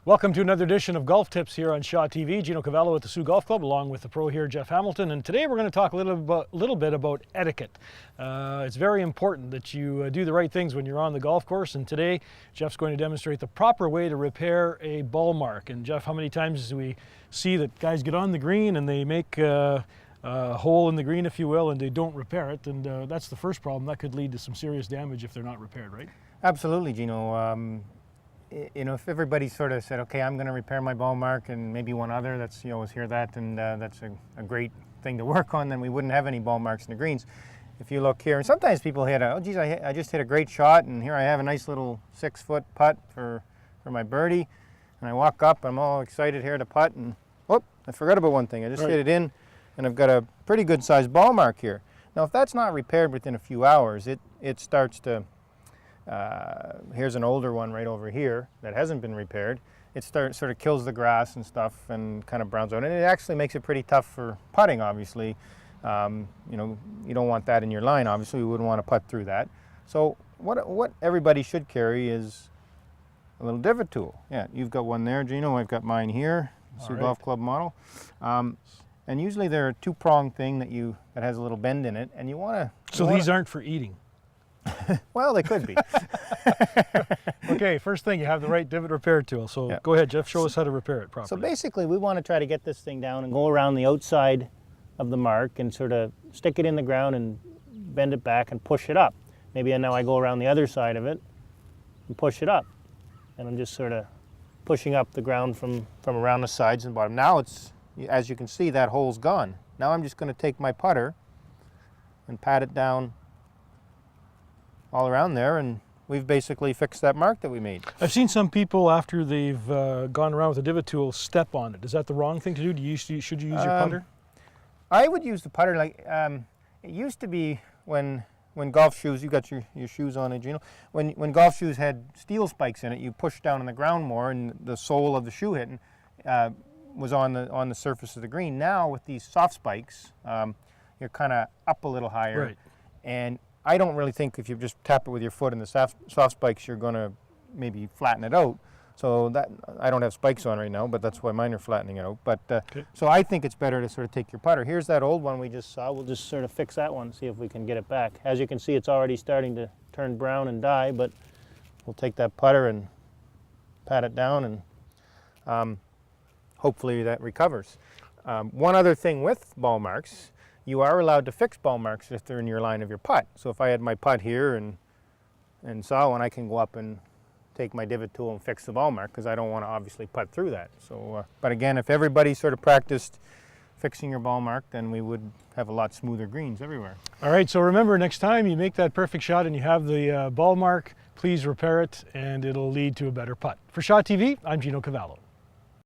Welcome to another edition of Golf Tips here on Shaw TV. Gino Cavallo at the Sioux Golf Club, along with the pro here, Jeff Hamilton. And today we're going to talk a little bit about etiquette. It's very important that you do the right things when you're on the golf course. And today, Jeff's going to demonstrate the proper way to repair a ball mark. And Jeff, how many times do we see that guys get on the green and they make a hole in the green, if you will, and they don't repair it? And that's the first problem. That could lead to some serious damage if they're not repaired, right? Absolutely, Gino. You know, if everybody sort of said, okay, I'm going to repair my ball mark, and maybe one other, that's, you always hear that, and that's a great thing to work on, then we wouldn't have any ball marks in the greens. If you look here, and sometimes people hit oh geez, I just hit a great shot, and here I have a nice little 6-foot putt for my birdie, and I walk up, I'm all excited here to putt, and whoop, I forgot about one thing. I just hit it in, and I've got a pretty good sized ball mark here. Now, if that's not repaired within a few hours, it starts to here's an older one right over here that hasn't been repaired. It sort of kills the grass and stuff and kind of browns out, and it actually makes it pretty tough for putting, obviously. You know, you don't want that in your line, obviously. You wouldn't want to putt through that. So what everybody should carry is a little divot tool. Yeah, you've got one there, Gino. I've got mine here, Sioux Golf Club model. And usually they're a two-pronged thing that has a little bend in it, and you want to... So these aren't for eating? Well, they could be. Okay, first thing, you have the right divot repair tool. So Go ahead, Jeff, show us how to repair it properly. So basically, we want to try to get this thing down and go around the outside of the mark and sort of stick it in the ground and bend it back and push it up. Maybe now I go around the other side of it and push it up. And I'm just sort of pushing up the ground from around the sides and bottom. Now it's, as you can see, that hole's gone. Now I'm just going to take my putter and pat it down all around there, and we've basically fixed that mark that we made. I've seen some people, after they've gone around with the divot tool, step on it. Is that the wrong thing to do? Should you use your putter? I would use the putter like it used to be when golf shoes, you got your shoes on it, Gino. When golf shoes had steel spikes in it, you pushed down on the ground more, and the sole of the shoe hitting was on the surface of the green. Now with these soft spikes, you're kind of up a little higher, right. And I don't really think if you just tap it with your foot in the soft spikes, you're going to maybe flatten it out. So that, I don't have spikes on right now, but that's why mine are flattening out. But so I think it's better to sort of take your putter. Here's that old one we just saw. We'll just sort of fix that one, see if we can get it back. As you can see, it's already starting to turn brown and die, but we'll take that putter and pat it down, and hopefully that recovers. One other thing with ball marks, you are allowed to fix ball marks if they're in your line of your putt. So if I had my putt here and saw one, I can go up and take my divot tool and fix the ball mark, because I don't want to obviously putt through that. So, but again, if everybody sort of practiced fixing your ball mark, then we would have a lot smoother greens everywhere. All right, so remember, next time you make that perfect shot and you have the ball mark, please repair it, and it'll lead to a better putt. For Shaw TV, I'm Gino Cavallo.